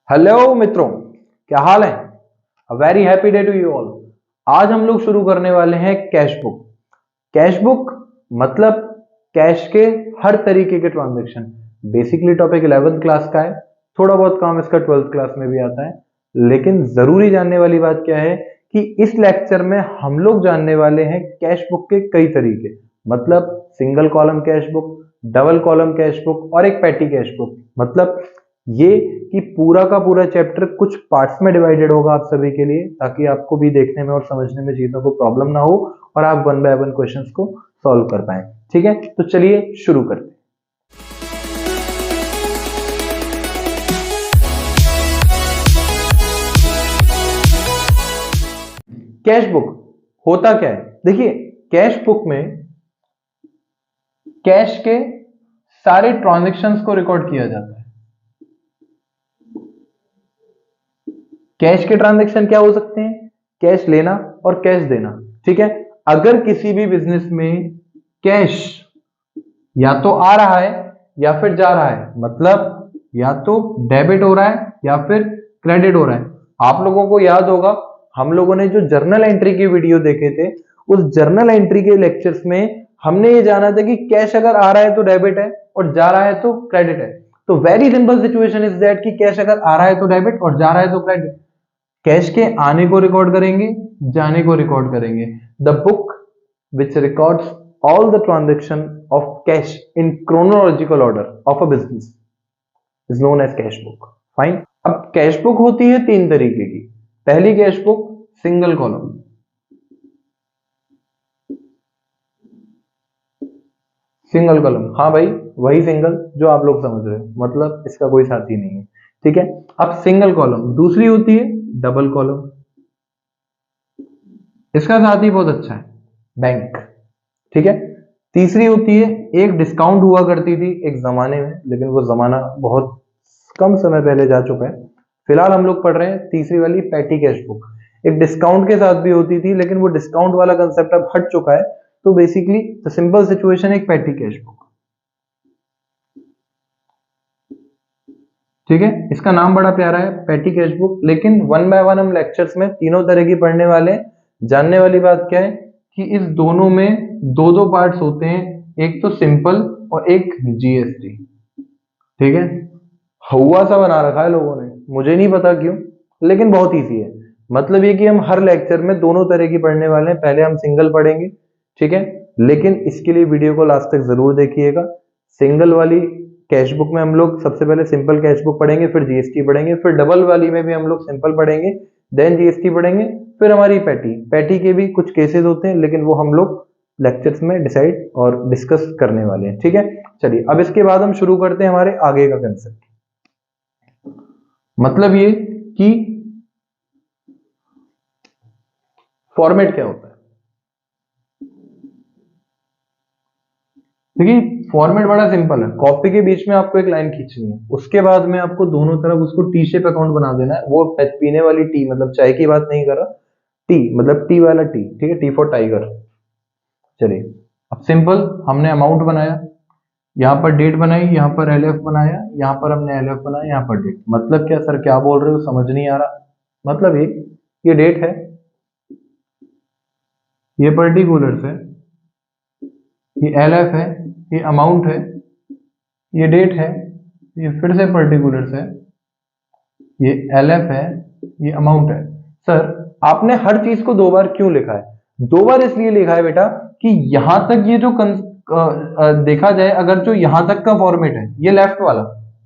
Hello मित्रों, क्या हाल है? A very happy day to you all. आज हम लोग शुरू करने वाले हैं कैश बुक। कैश बुक मतलब कैश के हर तरीके के transaction. Basically topic 11th class का है, थोड़ा बहुत काम इसका 12th क्लास में भी आता है, लेकिन जरूरी जानने वाली बात क्या है कि इस लेक्चर में हम लोग जानने वाले हैं कैश बुक के कई तरीके। मतलब single column cash book, double column cash book और एक पैटी कैश बुक। मतलब ये कि पूरा का पूरा चैप्टर कुछ पार्ट्स में डिवाइडेड होगा आप सभी के लिए, ताकि आपको भी देखने में और समझने में चीजों को प्रॉब्लम ना हो और आप वन बाय वन क्वेश्चंस को सॉल्व कर पाए। ठीक है, तो चलिए शुरू करते हैं। कैश बुक होता क्या है? देखिए, कैश बुक में कैश के सारे ट्रांजैक्शंस को रिकॉर्ड किया जाता है। कैश के ट्रांजैक्शन क्या हो सकते हैं? कैश लेना और कैश देना। ठीक है, अगर किसी भी बिजनेस में कैश या तो आ रहा है या फिर जा रहा है, मतलब या तो डेबिट हो रहा है या फिर क्रेडिट हो रहा है। आप लोगों को याद होगा, हम लोगों ने जो जर्नल एंट्री की वीडियो देखे थे, उस जर्नल एंट्री के लेक्चर्स में हमने ये जाना था कि कैश अगर आ रहा है तो डेबिट है और जा रहा है तो क्रेडिट है। तो very simple situation is that कि कैश अगर आ रहा है तो डेबिट और जा रहा है तो क्रेडिट। कैश के आने को रिकॉर्ड करेंगे, जाने को रिकॉर्ड करेंगे। The book which records all the transaction of cash in chronological order of a business is known as cash book. Fine. अब कैश बुक होती है तीन तरीके की। पहली cash book single column. Single column, हाँ भाई, वही सिंगल जो आप लोग समझ रहे हो, मतलब इसका कोई साथी नहीं है। ठीक है, अब सिंगल कॉलम। दूसरी होती है डबल कॉलम, इसका साथी बहुत अच्छा है, बैंक। ठीक है, तीसरी होती है, एक डिस्काउंट हुआ करती थी एक जमाने में, लेकिन वो जमाना बहुत कम समय पहले जा चुका है। फिलहाल हम लोग पढ़ रहे हैं तीसरी वाली पैटी कैश बुक। एक डिस्काउंट के साथ भी होती थी, लेकिन वो डिस्काउंट वाला कंसेप्ट अब हट चुका है। तो बेसिकली द सिंपल सिचुएशन एक पैटी कैश बुक। ठीक है, इसका नाम बड़ा प्यारा है, पैटी कैश बुक। लेकिन वन बाय वन हम लेक्चर्स में तीनों तरह की पढ़ने वाले हैं। जानने वाली बात क्या है कि इस दोनों में दो दो पार्ट्स होते हैं, एक तो सिंपल और एक जीएसटी। ठीक है, हुआ सा बना रखा है लोगों ने, मुझे नहीं पता क्यों, लेकिन बहुत ईजी है। मतलब ये कि हम हर लेक्चर में दोनों तरह की पढ़ने वाले हैं। पहले हम सिंगल पढ़ेंगे, ठीक है, लेकिन इसके लिए वीडियो को लास्ट तक जरूर देखिएगा। सिंगल वाली कैश बुक में हम लोग सबसे पहले सिंपल कैश बुक पढ़ेंगे, फिर जीएसटी पढ़ेंगे, फिर डबल वाली में भी हम लोग सिंपल पढ़ेंगे, देन जीएसटी पढ़ेंगे, फिर हमारी पैटी। पैटी के भी कुछ केसेस होते हैं, लेकिन वो हम लोग लेक्चर्स में डिसाइड और डिस्कस करने वाले हैं। ठीक है, चलिए अब इसके बाद हम शुरू करते हैं हमारे आगे का कंसेप्ट। मतलब ये कि फॉर्मेट क्या होता है। देखिए, फॉर्मेट बड़ा सिंपल है। कॉपी के बीच में आपको एक लाइन खींचनी है, उसके बाद में आपको दोनों तरफ उसको टी शेप अकाउंट बना देना है। वो पीने वाली टी, मतलब चाय की बात नहीं कर रहा, टी मतलब टी वाला टी। ठीक है, टी फॉर टाइगर। चलिए, अब सिंपल हमने अमाउंट बनाया, यहाँ पर डेट बनाई, यहाँ पर एलएफ बनाया, यहाँ पर हमने एलएफ बनाया, यहाँ पर डेट। मतलब क्या सर, क्या बोल रहे हो, समझ नहीं आ रहा। मतलब ये डेट है, ये पर्टिकुलर्स है, ये एलएफ है, ये अमाउंट है, ये डेट है, ये फिर से पर्टिकुलर्स है, ये एलएफ है, ये अमाउंट है। सर आपने हर चीज को दो बार क्यों लिखा है? दो बार इसलिए लिखा है बेटा कि यहां तक ये जो देखा जाए, अगर जो यहां तक का फॉर्मेट है, ये लेफ्ट वाला,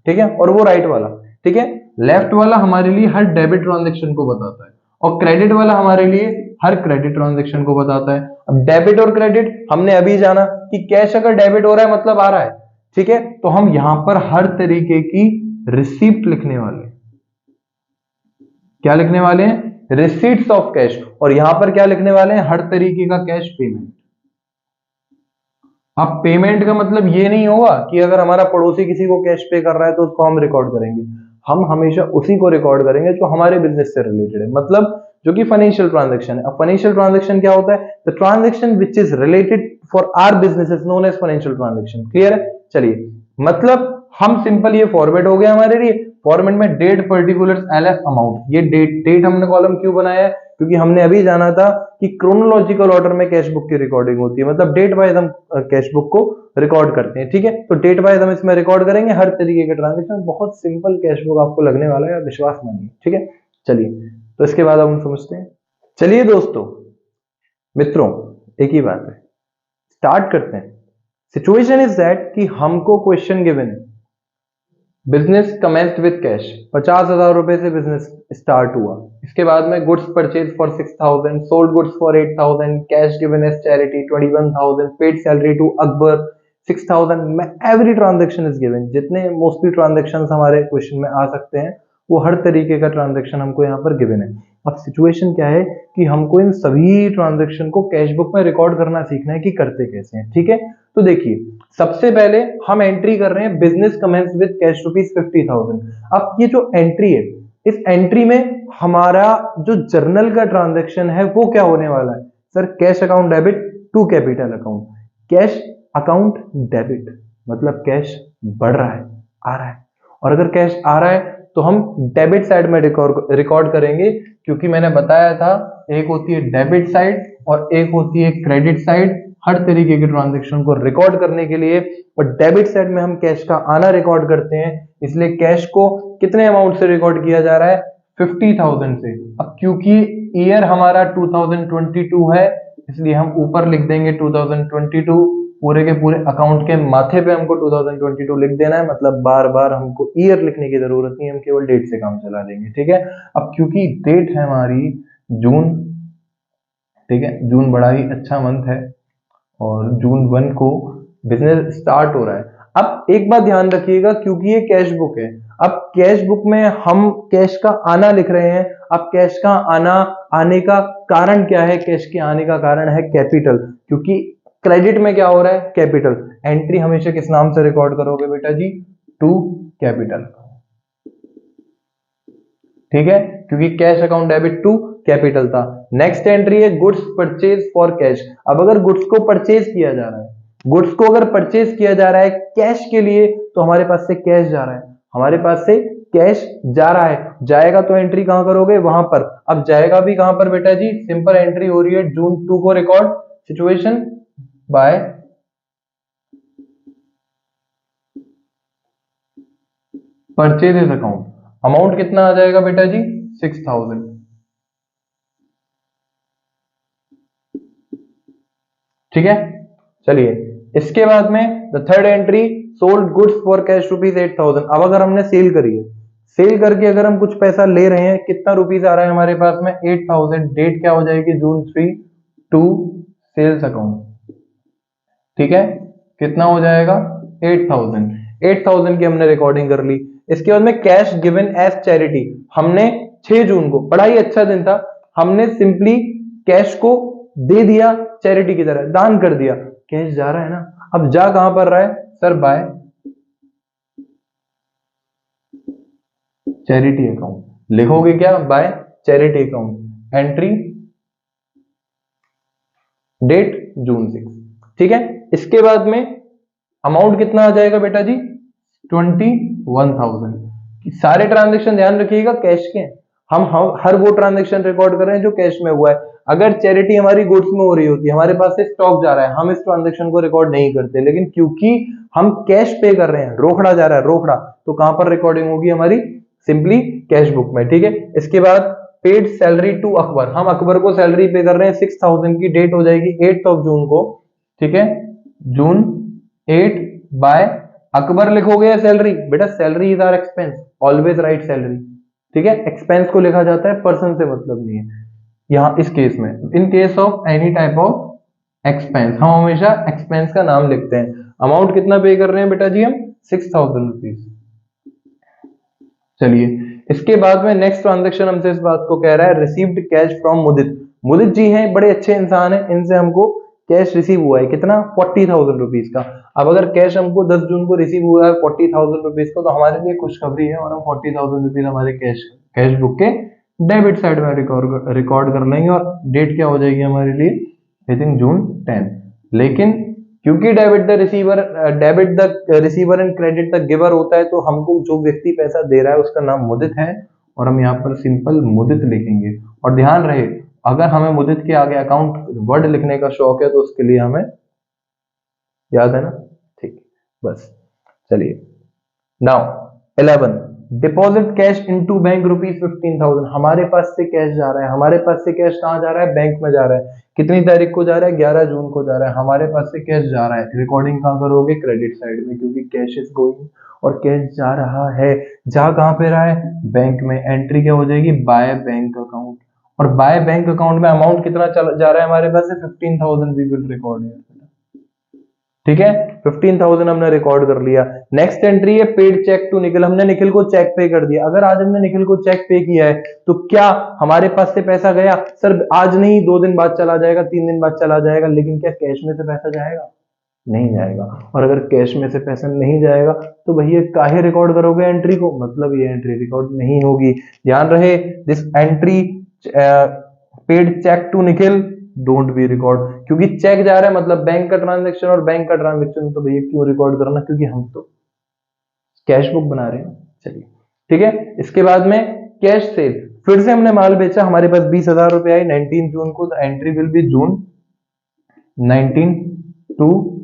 ठीक है, और वो राइट वाला। ठीक है, लेफ्ट वाला हमारे लिए हर डेबिट ट्रांजेक्शन को बताता है और क्रेडिट वाला हमारे लिए हर क्रेडिट ट्रांजेक्शन को बताता है। अब डेबिट और क्रेडिट हमने अभी जाना कि कैश अगर डेबिट हो रहा है मतलब आ रहा है। ठीक है, तो हम यहां पर हर तरीके की रिसिप्ट लिखने वाले हैं। क्या लिखने वाले हैं? Receipts of cash. और यहां पर क्या लिखने वाले हैं? हर तरीके का कैश पेमेंट। अब पेमेंट का मतलब ये नहीं होगा कि अगर हमारा पड़ोसी किसी को कैश पे कर रहा है तो उसको हम रिकॉर्ड करेंगे। हम हमेशा उसी को रिकॉर्ड करेंगे जो हमारे बिजनेस से रिलेटेड है, मतलब जो कि फाइनेंशियल ट्रांजैक्शन है। अब फाइनेंशियल ट्रांजैक्शन क्या होता है? The transaction which is related for our business is known as financial transaction. Clear है? चलिए, मतलब हम सिंपल, ये फॉर्मेट हो गया हमारे लिए। फॉर्मेट में डेट पर्टिकुलर्स एलएफ अमाउंट। ये डेट हमने कॉलम क्यों बनाया है, क्योंकि हमने अभी जाना था कि क्रोनोलॉजिकल ऑर्डर में कैश बुक की रिकॉर्डिंग होती है, मतलब डेट वाइज हम कैश बुक को रिकॉर्ड करते हैं। ठीक है, तो डेट वाइज हम इसमें रिकॉर्ड करेंगे हर तरीके के ट्रांजेक्शन। बहुत सिंपल कैश बुक आपको लगने वाला है, विश्वास मानिए। ठीक है, चलिए तो इसके बाद हम समझते हैं। चलिए दोस्तों मित्रों, एक ही बात है, स्टार्ट करते हैं। सिचुएशन इज दैट कि हमको क्वेश्चन गिवन है, बिजनेस कमेंस्ड विद कैश, 50,000 रुपए से बिजनेस स्टार्ट हुआ। इसके बाद में goods purchase for 6,000, sold goods for 8,000, cash given as charity 21,000, paid salary to Akbar 6,000। Every transaction is given. जितने मोस्टली ट्रांजेक्शन हमारे क्वेश्चन में आ सकते हैं वो हर तरीके का ट्रांजेक्शन हमको यहाँ पर गिवन है। अब सिचुएशन क्या है कि हमको इन सभी ट्रांजेक्शन को कैश बुक में रिकॉर्ड करना सीखना है कि करते कैसे हैं। ठीक है, तो देखिए सबसे पहले हम एंट्री कर रहे हैं business commence with cash rupees 50,000। अब ये जो एंट्री है, इस एंट्री में हमारा जो जर्नल का ट्रांजैक्शन है वो क्या होने वाला है sir, cash account debit to capital account. Cash account debit मतलब कैश बढ़ रहा है, आ रहा है, और अगर कैश आ रहा है तो हम डेबिट साइड में रिकॉर्ड करेंगे, क्योंकि मैंने बताया था एक होती है डेबिट साइड और एक होती है क्रेडिट साइड। हर तरीके के ट्रांजैक्शन को रिकॉर्ड करने के लिए और डेबिट साइड में हम कैश का आना रिकॉर्ड करते हैं, इसलिए कैश को कितने अमाउंट से रिकॉर्ड किया जा रहा है, 50,000 से। अब क्योंकि ईयर हमारा 2022 है, इसलिए हम ऊपर लिख देंगे 2022, पूरे के पूरे अकाउंट के माथे पे हमको 2022 लिख देना है, मतलब बार बार हमको ईयर लिखने की जरूरत नहीं, हम केवल डेट से काम चला देंगे। ठीक है, अब क्योंकि डेट है हमारी जून, ठीक है, जून बड़ा ही अच्छा मंथ है और जून 1 को बिजनेस स्टार्ट हो रहा है। अब एक बात ध्यान रखिएगा, क्योंकि ये कैश बुक है, अब कैश बुक में हम कैश का आना लिख रहे हैं। अब कैश का आना आने का कारण क्या है, कैश के आने का कारण है कैपिटल, क्योंकि क्रेडिट में क्या हो रहा है, कैपिटल। एंट्री हमेशा किस नाम से रिकॉर्ड करोगे बेटा जी, टू कैपिटल। ठीक है, क्योंकि cash account debit to capital था। नेक्स्ट एंट्री है गुड्स परचेज फॉर कैश। अब अगर गुड्स को परचेज किया जा रहा है, गुड्स को अगर परचेज किया जा रहा है कैश के लिए, तो हमारे पास से कैश जा रहा है, हमारे पास से कैश जा रहा है, जाएगा तो एंट्री कहां करोगे, वहां पर। अब जाएगा भी कहां पर बेटा जी, सिंपल एंट्री हो रही है जून 2 को record, situation by purchases account. Amount कितना आ जाएगा बेटा जी, 6,000। ठीक है, चलिए इसके बाद में the third entry sold goods for cash rupees 8,000। अब अगर हमने सेल करी है, सेल करके अगर हम कुछ पैसा ले रहे हैं, कितना रुपीज आ रहा है हमारे पास में, 8,000। डेट क्या हो जाएगी, जून 3 टू सेल्स अकाउंट। ठीक है, कितना हो जाएगा, 8,000। 8,000 की हमने रिकॉर्डिंग कर ली। इसके बाद में कैश गिवन एज चैरिटी, हमने 6 जून को, बड़ा ही अच्छा दिन था, हमने सिंपली कैश को दे दिया, चैरिटी की तरह दान कर दिया। कैश जा रहा है ना, अब जा कहां पर रहा है सर, बाय चैरिटी अकाउंट। लिखोगे क्या, by charity account, entry date June 6। ठीक है, इसके बाद में अमाउंट कितना आ जाएगा बेटा जी, 21,000। सारे ट्रांजेक्शन ध्यान रखिएगा कैश के, हम हर वो ट्रांजेक्शन रिकॉर्ड कर रहे हैं जो कैश में हुआ है। अगर चैरिटी हमारी गुड्स में हो रही होती है, हमारे पास से स्टॉक जा रहा है, हम इस ट्रांजेक्शन को रिकॉर्ड नहीं करते, लेकिन क्योंकि हम कैश पे कर रहे हैं, रोकड़ा जा रहा है, रोकड़ा, तो कहां पर रिकॉर्डिंग होगी हमारी, सिंपली कैश बुक में। ठीक है, इसके बाद पेड सैलरी टू अकबर, हम अकबर को सैलरी पे कर रहे हैं 6,000 की, डेट हो जाएगी 8 ऑफ जून को। ठीक है, जून 8 बाय अकबर लिखोगे या सैलरी, बेटा salary is our expense, always right salary. ठीक है, एक्सपेंस को लिखा जाता है, पर्सन से मतलब नहीं है यहां इस केस में। In case of any type of expense हम हमेशा एक्सपेंस का नाम लिखते हैं। अमाउंट कितना पे कर रहे हैं बेटा जी हम, 6,000 रुपीज। चलिए इसके बाद में नेक्स्ट ट्रांजेक्शन हमसे इस बात को कह रहा है, रिसीव्ड कैश फ्रॉम मुदित। मुदित जी हैं, बड़े अच्छे इंसान हैं, इनसे हमको कैश रिसीव हुआ है, कितना, 40,000 रुपीज का। अब अगर कैश हमको 10 जून को रिसीव हुआ है 40,000 रुपीज का, तो हमारे लिए खुशखबरी है, और हम 40,000 रुपीज हमारे कैश बुक के डेबिट साइड में रिकॉर्ड कर लेंगे, और डेट क्या हो जाएगी हमारे लिए, आई थिंक जून 10। लेकिन क्योंकि debit the receiver and credit the giver होता है, तो हमको जो व्यक्ति पैसा दे रहा है उसका नाम मुदित है, और हम यहाँ पर सिंपल मुदित लिखेंगे। और ध्यान रहे, अगर हमें मुदित के आगे अकाउंट वर्ड लिखने का शौक है तो उसके लिए हमें याद है ना, ठीक, बस। चलिए now 11, deposit cash into bank ₹15,000। हमारे पास से कैश जा रहा है, हमारे पास से कैश कहाँ जा रहा है, बैंक में जा रहा है। कितनी तारीख को जा रहा है, 11 जून को जा रहा है। हमारे पास से कैश जा रहा है, रिकॉर्डिंग कहाँ करोगे, क्रेडिट साइड में, क्योंकि कैश इज गोइंग और कैश जा रहा है। जा कहाँ पे रहा है, बैंक में। एंट्री क्या हो जाएगी, बाय बैंक अकाउंट। और बाय बैंक अकाउंट में अमाउंट कितना जा रहा है हमारे पास से, 15,000 वी विल रिकॉर्ड हियर। ठीक है, 15,000 हमने रिकॉर्ड कर लिया। नेक्स्ट एंट्री है पेड चेक टू निखिल। हमने निखिल को चेक पे कर दिया। अगर आज हमने निखिल को चेक पे किया है तो क्या हमारे पास से पैसा गया, सर आज नहीं 2 दिन बाद चला जाएगा, 3 दिन बाद चला जाएगा, लेकिन क्या कैश में से पैसा जाएगा, नहीं जाएगा। और अगर कैश में से पैसा नहीं जाएगा तो भैया काहे रिकॉर्ड करोगे एंट्री को, मतलब ये एंट्री रिकॉर्ड नहीं होगी। ध्यान रहे, this entry paid cheque to Nikhil don't be record, क्योंकि चेक जा रहा है मतलब बैंक का ट्रांजैक्शन, और बैंक का ट्रांजैक्शन तो भैया क्यों रिकॉर्ड करना, क्योंकि हम तो कैश बुक बना रहे हैं। चलिए ठीक है, इसके बाद में कैश सेल, फिर से हमने माल बेचा, हमारे पास 20,000 रुपए आई 19 जून को, तो entry will be June 19 to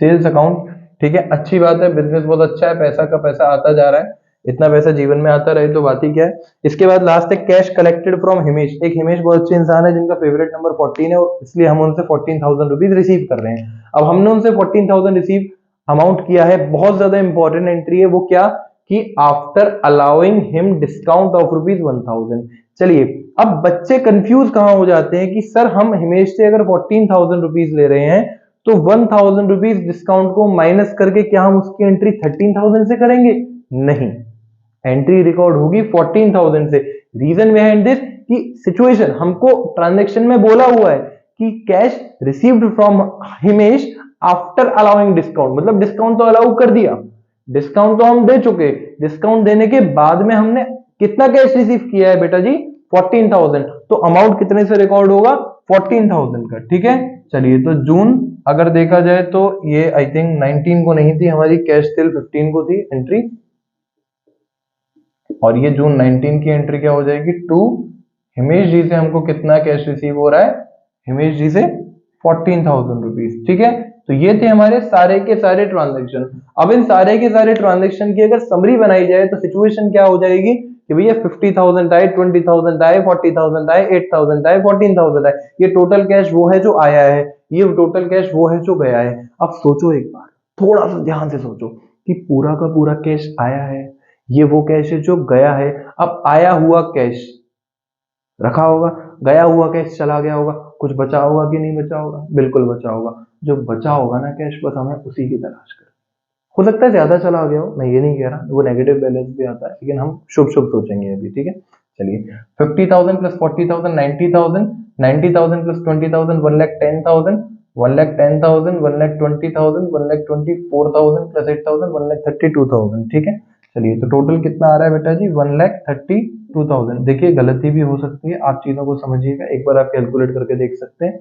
sales account. ठीक है, अच्छी बात है, बिजनेस बहुत अच्छा है, पैसा का पैसा आता जा रहा है, इतना पैसा जीवन में आता रहे तो बात ही क्या है। इसके बाद लास्ट है कैश कलेक्टेड फ्रॉम हिमेश। एक हिमेश बहुत अच्छे इंसान है जिनका फेवरेट नंबर 14 है, और इसलिए हम उनसे 14,000 रुपीज रिसीव कर रहे हैं। अब हमने उनसे 14,000 रिसीव अमाउंट किया है, बहुत ज्यादा इंपॉर्टेंट एंट्री है, वो क्या कि after allowing him discount of ₹1,000। चलिए, अब बच्चे कंफ्यूज कहां हो जाते हैं कि सर हम हिमेश से अगर 14,000 रुपीज ले रहे हैं तो 1,000 रुपीज डिस्काउंट को माइनस करके क्या हम उसकी एंट्री 13,000 से करेंगे, नहीं, एंट्री रिकॉर्ड होगी 14,000 से। रीजन बिहाइंड दिस कि सिचुएशन हमको ट्रांजैक्शन में बोला हुआ है कि cash received from Himesh after allowing discount, मतलब डिस्काउंट तो अलाउ कर दिया, डिस्काउंट तो हम दे चुके, डिस्काउंट देने के बाद में हमने कितना कैश रिसीव किया है बेटा जी, 14,000, तो अमाउंट कितने से रिकॉर्ड होगा, 14,000 का। ठीक है, चलिए तो जून अगर देखा जाए तो ये आई थिंक 19 को नहीं थी हमारी, कैश सेल 15 को थी एंट्री, और ये जून 19 की एंट्री क्या हो जाएगी, टू हिमेश जी से हमको कितना कैश रिसीव हो रहा है, हिमेश जी से 14,000 रुपीज। ठीक है, तो ये थे हमारे सारे के सारे ट्रांजैक्शन। अब इन सारे के सारे ट्रांजैक्शन की अगर समरी बनाई जाए तो सिचुएशन क्या हो जाएगी कि भैया 50,000 आए, 20,000 आए, 40,000 आए, 8,000 आए, 14,000 आए, ये टोटल कैश वो है जो आया है, ये टोटल कैश वो है जो गया है। अब सोचो एक बार, थोड़ा सा ध्यान से सोचो कि पूरा का पूरा कैश आया है, ये वो कैश है जो गया है। अब आया हुआ कैश रखा होगा, गया हुआ कैश चला गया होगा, कुछ बचा होगा कि नहीं बचा होगा, बिल्कुल बचा होगा। जो बचा होगा ना कैश, बस हमें उसी की तलाश करें। हो सकता है ज्यादा चला गया हो, मैं ये नहीं कह रहा, वो नेगेटिव बैलेंस भी आता है, लेकिन हम शुभ शुभ सोचेंगे अभी। ठीक है, चलिए 50,000 प्लस 40,000 90,000, 90,000 प्लस 20,000 1,10,000, 1,10,000 1,20,000 1,24,000 प्लस 8,000 1,32,000। ठीक है, चलिए तो टोटल कितना आ रहा है बेटा जी, 1,32,000। देखिए गलती भी हो सकती है, आप चीजों को समझिएगा, एक बार आप कैलकुलेट करके देख सकते हैं।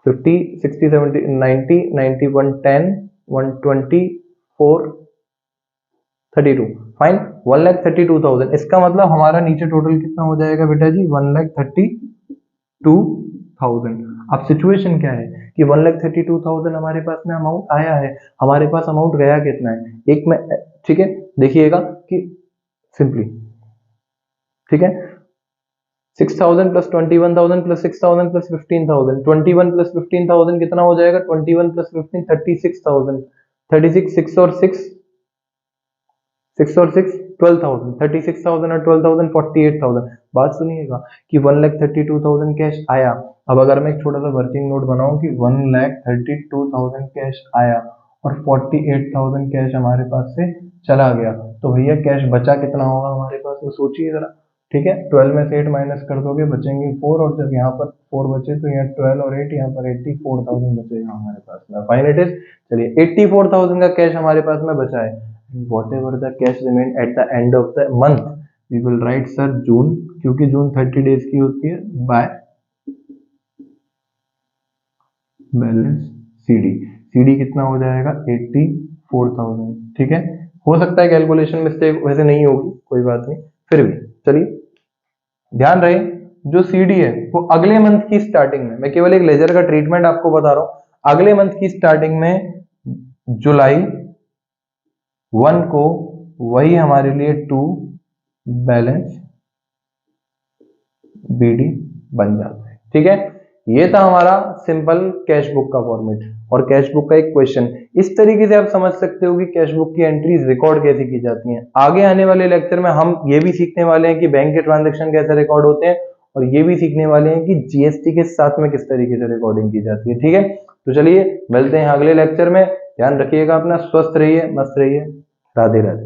50 60 70 90 90 110 120 4 32, फाइन, 1,32,000। इसका मतलब हमारा नीचे टोटल कितना हो जाएगा बेटा जी, 1,32,000। अब सिचुएशन क्या है कि 1,32,000 हमारे पास में अमाउंट आया है, हमारे पास अमाउंट गया कितना है, एक में, ठीक है, देखिएगा कि सिंपली, ठीक है, 6,000 प्लस 21,000 प्लस 6,000 प्लस 15,000, 21 प्लस 15,000 कितना हो जाएगा, 21 प्लस 15 36,000, 36 6 और 6 6 और 6 12,000, 36,000 और 12,000 48,000। बात सुनिएगा कि 1,32,000 कैश आया। अब अगर मैं एक छोटा सा वर्किंग नोट बनाऊं कि 1,32,000 कैश आया और 48,000 कैश हमारे पास से चला गया, तो भैया कैश बचा कितना होगा हमारे पास, तो सोचिए जरा। ठीक है, 12 में से 8 माइनस कर दोगे, बचेंगे 4, और जब यहाँ पर 4 बचे तो यहाँ 12 और 8, यहाँ पर 84,000 बचेगा हमारे पास में, फाइन इट इज। चलिए 84,000 का कैश हमारे पास में बचा है। whatever the cash remain at the end of the month we will write sir जून, क्योंकि जून 30 डेज की होती है, बाय बैलेंस सीडी, सीडी कितना हो जाएगा 84,000। ठीक है, हो सकता है कैलकुलेशन मिस्टेक, वैसे नहीं होगी, कोई बात नहीं, फिर भी चलिए ध्यान रहे जो सीडी है वो अगले मंथ की स्टार्टिंग में, मैं केवल एक लेजर का ट्रीटमेंट आपको बता रहा हूं, अगले मंथ की स्टार्टिंग में जुलाई 1 को वही हमारे लिए टू बैलेंस बीडी बन जाता है। ठीक है, ये था हमारा सिंपल कैश बुक का फॉर्मेट और कैश बुक का एक क्वेश्चन। इस तरीके से आप समझ सकते हो कि कैश बुक की एंट्रीज रिकॉर्ड कैसे की जाती हैं। आगे आने वाले लेक्चर में हम ये भी सीखने वाले हैं कि बैंक के ट्रांजैक्शन कैसे रिकॉर्ड होते हैं और ये भी सीखने वाले हैं कि जीएसटी के साथ में किस तरीके से रिकॉर्डिंग की जाती है। ठीक है, तो चलिए मिलते हैं अगले लेक्चर में, ध्यान रखिएगा अपना, स्वस्थ रहिए, मस्त रहिए, राधे राधे।